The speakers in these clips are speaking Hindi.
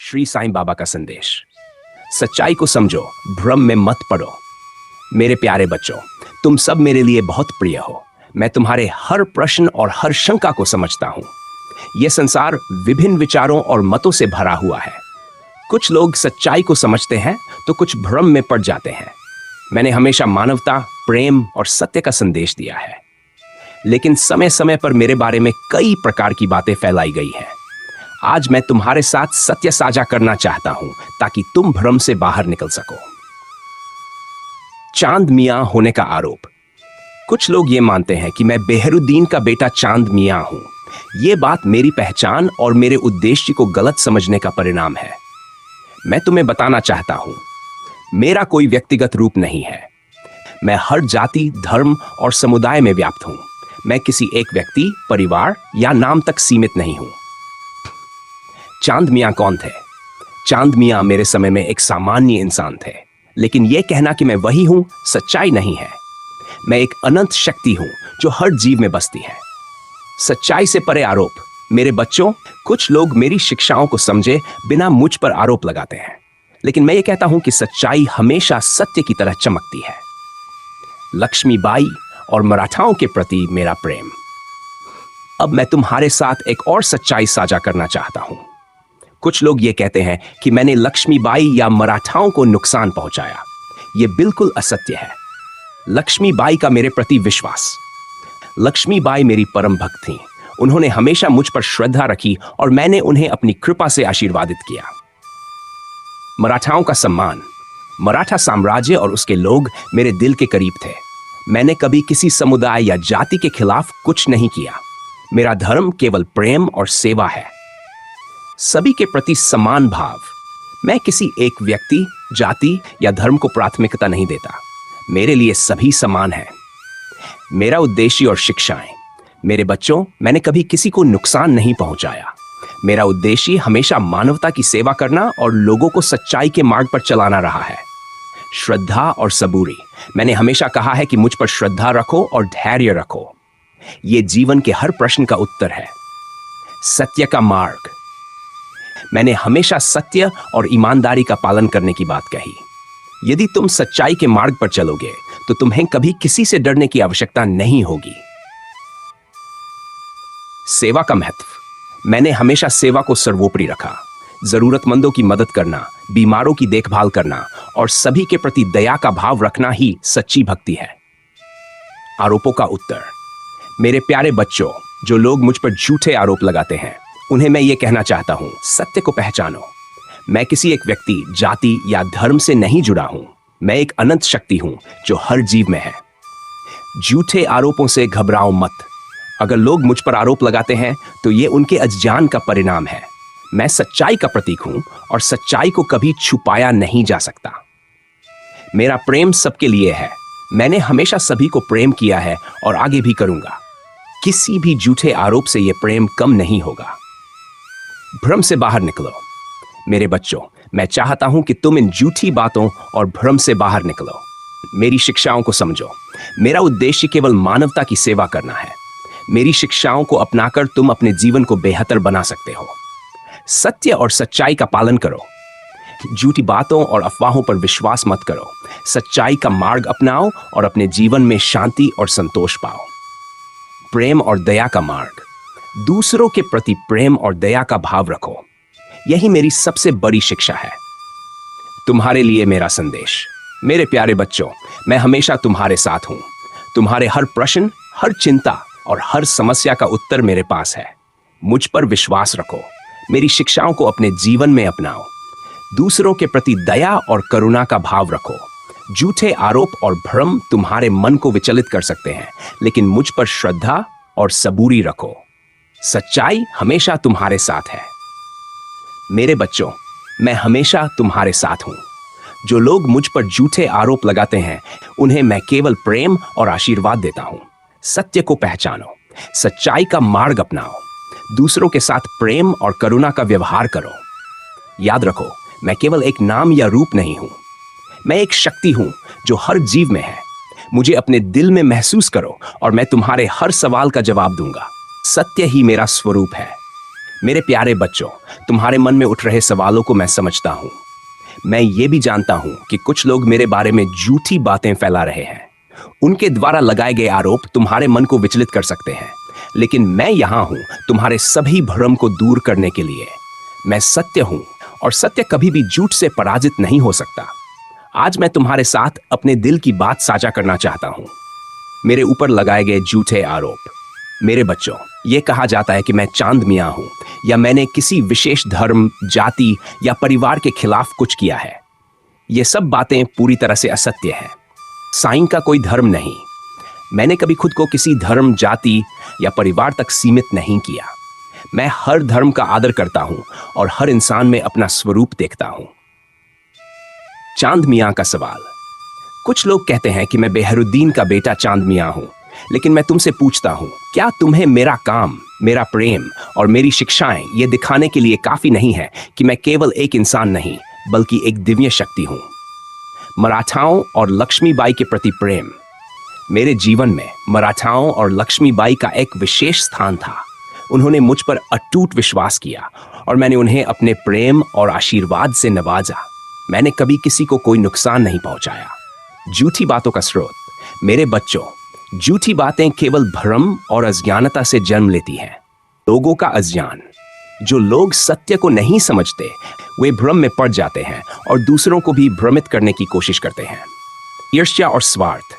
श्री साईं बाबा का संदेश। सच्चाई को समझो, भ्रम में मत पड़ो। मेरे प्यारे बच्चों, तुम सब मेरे लिए बहुत प्रिय हो। मैं तुम्हारे हर प्रश्न और हर शंका को समझता हूं। यह संसार विभिन्न विचारों और मतों से भरा हुआ है। कुछ लोग सच्चाई को समझते हैं तो कुछ भ्रम में पड़ जाते हैं। मैंने हमेशा मानवता, प्रेम और सत्य का संदेश दिया है, लेकिन समय समय पर मेरे बारे में कई प्रकार की बातें फैलाई गई हैं। आज मैं तुम्हारे साथ सत्य साझा करना चाहता हूं ताकि तुम भ्रम से बाहर निकल सको। चांद मियां होने का आरोप। कुछ लोग ये मानते हैं कि मैं बेहरुद्दीन का बेटा चांद मियां हूं। यह बात मेरी पहचान और मेरे उद्देश्य को गलत समझने का परिणाम है। मैं तुम्हें बताना चाहता हूं, मेरा कोई व्यक्तिगत रूप नहीं है। मैं हर जाति, धर्म और समुदाय में व्याप्त हूं। मैं किसी एक व्यक्ति, परिवार या नाम तक सीमित नहीं हूं। चांद मियां कौन थे? चांद मियां मेरे समय में एक सामान्य इंसान थे, लेकिन यह कहना कि मैं वही हूं सच्चाई नहीं है। मैं एक अनंत शक्ति हूं जो हर जीव में बसती है। सच्चाई से परे आरोप। मेरे बच्चों, कुछ लोग मेरी शिक्षाओं को समझे बिना मुझ पर आरोप लगाते हैं, लेकिन मैं ये कहता हूं कि सच्चाई हमेशा सत्य की तरह चमकती है। लक्ष्मीबाई और मराठाओं के प्रति मेरा प्रेम। अब मैं तुम्हारे साथ एक और सच्चाई साझा करना चाहता हूं। कुछ लोग ये कहते हैं कि मैंने लक्ष्मीबाई या मराठाओं को नुकसान पहुंचाया। यह बिल्कुल असत्य है। लक्ष्मीबाई का मेरे प्रति विश्वास। लक्ष्मीबाई मेरी परम भक्त थीं। उन्होंने हमेशा मुझ पर श्रद्धा रखी और मैंने उन्हें अपनी कृपा से आशीर्वादित किया। मराठाओं का सम्मान। मराठा साम्राज्य और उसके लोग मेरे दिल के करीब थे। मैंने कभी किसी समुदाय या जाति के खिलाफ कुछ नहीं किया। मेरा धर्म केवल प्रेम और सेवा है। सभी के प्रति समान भाव। मैं किसी एक व्यक्ति, जाति या धर्म को प्राथमिकता नहीं देता। मेरे लिए सभी समान हैं। मेरा उद्देश्य और शिक्षाएं। मेरे बच्चों, मैंने कभी किसी को नुकसान नहीं पहुंचाया। मेरा उद्देश्य हमेशा मानवता की सेवा करना और लोगों को सच्चाई के मार्ग पर चलाना रहा है। श्रद्धा और सबूरी। मैंने हमेशा कहा है कि मुझ पर श्रद्धा रखो और धैर्य रखो। यह जीवन के हर प्रश्न का उत्तर है। सत्य का मार्ग। मैंने हमेशा सत्य और ईमानदारी का पालन करने की बात कही। यदि तुम सच्चाई के मार्ग पर चलोगे तो तुम्हें कभी किसी से डरने की आवश्यकता नहीं होगी। सेवा का महत्व। मैंने हमेशा सेवा को सर्वोपरि रखा। जरूरतमंदों की मदद करना, बीमारों की देखभाल करना और सभी के प्रति दया का भाव रखना ही सच्ची भक्ति है। आरोपों का उत्तर। मेरे प्यारे बच्चों, जो लोग मुझ पर झूठे आरोप लगाते हैं, उन्हें मैं ये कहना चाहता हूं, सत्य को पहचानो। मैं किसी एक व्यक्ति, जाति या धर्म से नहीं जुड़ा हूं। मैं एक अनंत शक्ति हूं जो हर जीव में है। झूठे आरोपों से घबराओ मत। अगर लोग मुझ पर आरोप लगाते हैं तो ये उनके अज्ञान का परिणाम है। मैं सच्चाई का प्रतीक हूं और सच्चाई को कभी छुपाया नहीं जा सकता। मेरा प्रेम सबके लिए है। मैंने हमेशा सभी को प्रेम किया है और आगे भी करूंगा। किसी भी झूठे आरोप से यह प्रेम कम नहीं होगा। भ्रम से बाहर निकलो। मेरे बच्चों, मैं चाहता हूं कि तुम इन झूठी बातों और भ्रम से बाहर निकलो। मेरी शिक्षाओं को समझो। मेरा उद्देश्य केवल मानवता की सेवा करना है। मेरी शिक्षाओं को अपनाकर तुम अपने जीवन को बेहतर बना सकते हो। सत्य और सच्चाई का पालन करो। झूठी बातों और अफवाहों पर विश्वास मत करो। सच्चाई का मार्ग अपनाओ और अपने जीवन में शांति और संतोष पाओ। प्रेम और दया का मार्ग। दूसरों के प्रति प्रेम और दया का भाव रखो। यही मेरी सबसे बड़ी शिक्षा है। तुम्हारे लिए मेरा संदेश। मेरे प्यारे बच्चों, मैं हमेशा तुम्हारे साथ हूं। तुम्हारे हर प्रश्न, हर चिंता और हर समस्या का उत्तर मेरे पास है। मुझ पर विश्वास रखो। मेरी शिक्षाओं को अपने जीवन में अपनाओ। दूसरों के प्रति दया और करुणा का भाव रखो। झूठे आरोप और भ्रम तुम्हारे मन को विचलित कर सकते हैं, लेकिन मुझ पर श्रद्धा और सबूरी रखो। सच्चाई हमेशा तुम्हारे साथ है। मेरे बच्चों, मैं हमेशा तुम्हारे साथ हूं। जो लोग मुझ पर झूठे आरोप लगाते हैं, उन्हें मैं केवल प्रेम और आशीर्वाद देता हूं। सत्य को पहचानो। सच्चाई का मार्ग अपनाओ। दूसरों के साथ प्रेम और करुणा का व्यवहार करो। याद रखो, मैं केवल एक नाम या रूप नहीं हूं। मैं एक शक्ति हूं जो हर जीव में है। मुझे अपने दिल में महसूस करो और मैं तुम्हारे हर सवाल का जवाब दूंगा। सत्य ही मेरा स्वरूप है। मेरे प्यारे बच्चों, तुम्हारे मन में उठ रहे सवालों को मैं समझता हूं। मैं ये भी जानता हूं कि कुछ लोग मेरे बारे में झूठी बातें फैला रहे हैं। उनके द्वारा लगाए गए आरोप तुम्हारे मन को विचलित कर सकते हैं, लेकिन मैं यहां हूं तुम्हारे सभी भ्रम को दूर करने के लिए। मैं सत्य हूं और सत्य कभी भी झूठ से पराजित नहीं हो सकता। आज मैं तुम्हारे साथ अपने दिल की बात साझा करना चाहता हूं। मेरे ऊपर लगाए गए झूठे आरोप। मेरे बच्चों, यह कहा जाता है कि मैं चांद मियां हूं या मैंने किसी विशेष धर्म, जाति या परिवार के खिलाफ कुछ किया है। ये सब बातें पूरी तरह से असत्य हैं। साईं का कोई धर्म नहीं। मैंने कभी खुद को किसी धर्म, जाति या परिवार तक सीमित नहीं किया। मैं हर धर्म का आदर करता हूं और हर इंसान में अपना स्वरूप देखता हूं। चांद मियां का सवाल। कुछ लोग कहते हैं कि मैं बेहरुद्दीन का बेटा चांद मियां हूं, लेकिन मैं तुमसे पूछता हूं, क्या तुम्हें मेरा काम, मेरा प्रेम और मेरी शिक्षाएं ये दिखाने के लिए काफी नहीं है कि मैं केवल एक इंसान नहीं बल्कि एक दिव्य शक्ति हूं? मराठाओं और लक्ष्मीबाई के प्रति प्रेम। मेरे जीवन में मराठाओं और लक्ष्मीबाई का एक विशेष स्थान था। उन्होंने मुझ पर अटूट विश्वास किया और मैंने उन्हें अपने प्रेम और आशीर्वाद से नवाजा। मैंने कभी किसी को कोई नुकसान नहीं पहुंचाया। झूठी बातों का स्रोत। मेरे बच्चों, झूठी बातें केवल भ्रम और अज्ञानता से जन्म लेती हैं। लोगों का अज्ञान। जो लोग सत्य को नहीं समझते वे भ्रम में पड़ जाते हैं और दूसरों को भी भ्रमित करने की कोशिश करते हैं। ईर्ष्या और स्वार्थ।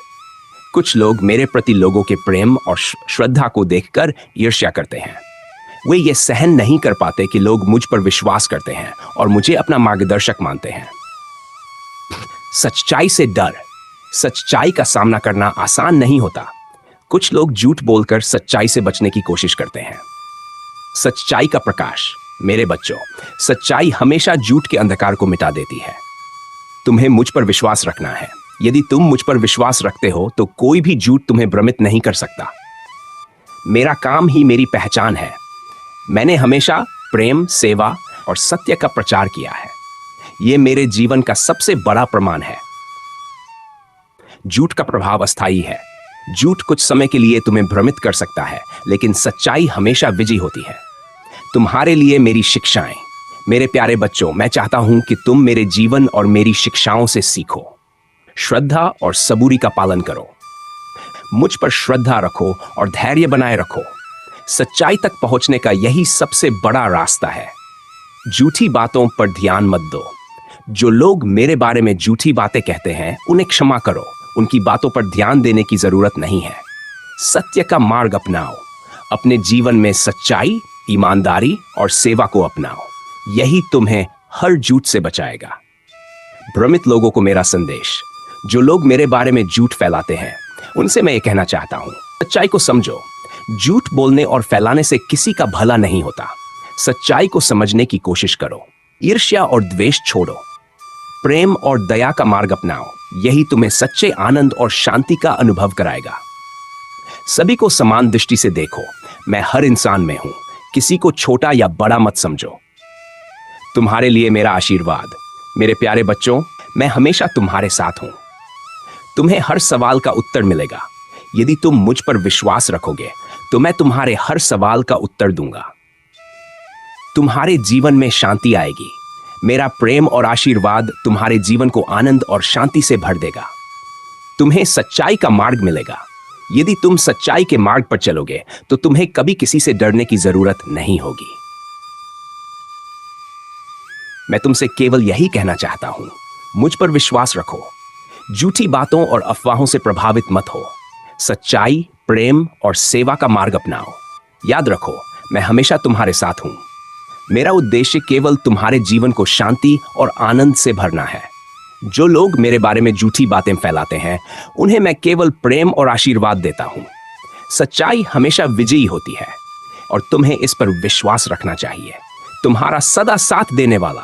कुछ लोग मेरे प्रति लोगों के प्रेम और श्रद्धा को देखकर ईर्ष्या करते हैं। वे ये सहन नहीं कर पाते कि लोग मुझ पर विश्वास करते हैं और मुझे अपना मार्गदर्शक मानते हैं। सच्चाई से डर। सच्चाई का सामना करना आसान नहीं होता। कुछ लोग झूठ बोलकर सच्चाई से बचने की कोशिश करते हैं। सच्चाई का प्रकाश। मेरे बच्चों, सच्चाई हमेशा झूठ के अंधकार को मिटा देती है। तुम्हें मुझ पर विश्वास रखना है। यदि तुम मुझ पर विश्वास रखते हो तो कोई भी झूठ तुम्हें भ्रमित नहीं कर सकता। मेरा काम ही मेरी पहचान है। मैंने हमेशा प्रेम, सेवा और सत्य का प्रचार किया है। यह मेरे जीवन का सबसे बड़ा प्रमाण है। झूठ का प्रभाव अस्थायी है। झूठ कुछ समय के लिए तुम्हें भ्रमित कर सकता है, लेकिन सच्चाई हमेशा विजयी होती है। तुम्हारे लिए मेरी शिक्षाएं। मेरे प्यारे बच्चों, मैं चाहता हूं कि तुम मेरे जीवन और मेरी शिक्षाओं से सीखो। श्रद्धा और सबूरी का पालन करो। मुझ पर श्रद्धा रखो और धैर्य बनाए रखो। सच्चाई तक पहुंचने का यही सबसे बड़ा रास्ता है। झूठी बातों पर ध्यान मत दो। जो लोग मेरे बारे में झूठी बातें कहते हैं उन्हें क्षमा करो। उनकी बातों पर ध्यान देने की जरूरत नहीं है। सत्य का मार्ग अपनाओ। अपने जीवन में सच्चाई, ईमानदारी और सेवा को अपनाओ। यही तुम्हें हर झूठ से बचाएगा। भ्रमित लोगों को मेरा संदेश। जो लोग मेरे बारे में झूठ फैलाते हैं उनसे मैं ये कहना चाहता हूं, सच्चाई को समझो। झूठ बोलने और फैलाने से किसी का भला नहीं होता। सच्चाई को समझने की कोशिश करो। ईर्ष्या और द्वेष छोड़ो। प्रेम और दया का मार्ग अपनाओ। यही तुम्हें सच्चे आनंद और शांति का अनुभव कराएगा। सभी को समान दृष्टि से देखो। मैं हर इंसान में हूं। किसी को छोटा या बड़ा मत समझो। तुम्हारे लिए मेरा आशीर्वाद। मेरे प्यारे बच्चों, मैं हमेशा तुम्हारे साथ हूं। तुम्हें हर सवाल का उत्तर मिलेगा। यदि तुम मुझ पर विश्वास रखोगे तो मैं तुम्हारे हर सवाल का उत्तर दूंगा। तुम्हारे जीवन में शांति आएगी। मेरा प्रेम और आशीर्वाद तुम्हारे जीवन को आनंद और शांति से भर देगा। तुम्हें सच्चाई का मार्ग मिलेगा। यदि तुम सच्चाई के मार्ग पर चलोगे तो तुम्हें कभी किसी से डरने की जरूरत नहीं होगी। मैं तुमसे केवल यही कहना चाहता हूं, मुझ पर विश्वास रखो। झूठी बातों और अफवाहों से प्रभावित मत हो। सच्चाई, प्रेम और सेवा का मार्ग अपनाओ। याद रखो, मैं हमेशा तुम्हारे साथ हूं। मेरा उद्देश्य केवल तुम्हारे जीवन को शांति और आनंद से भरना है। जो लोग मेरे बारे में झूठी बातें फैलाते हैं उन्हें मैं केवल प्रेम और आशीर्वाद देता हूं। सच्चाई हमेशा विजयी होती है और तुम्हें इस पर विश्वास रखना चाहिए। तुम्हारा सदा साथ देने वाला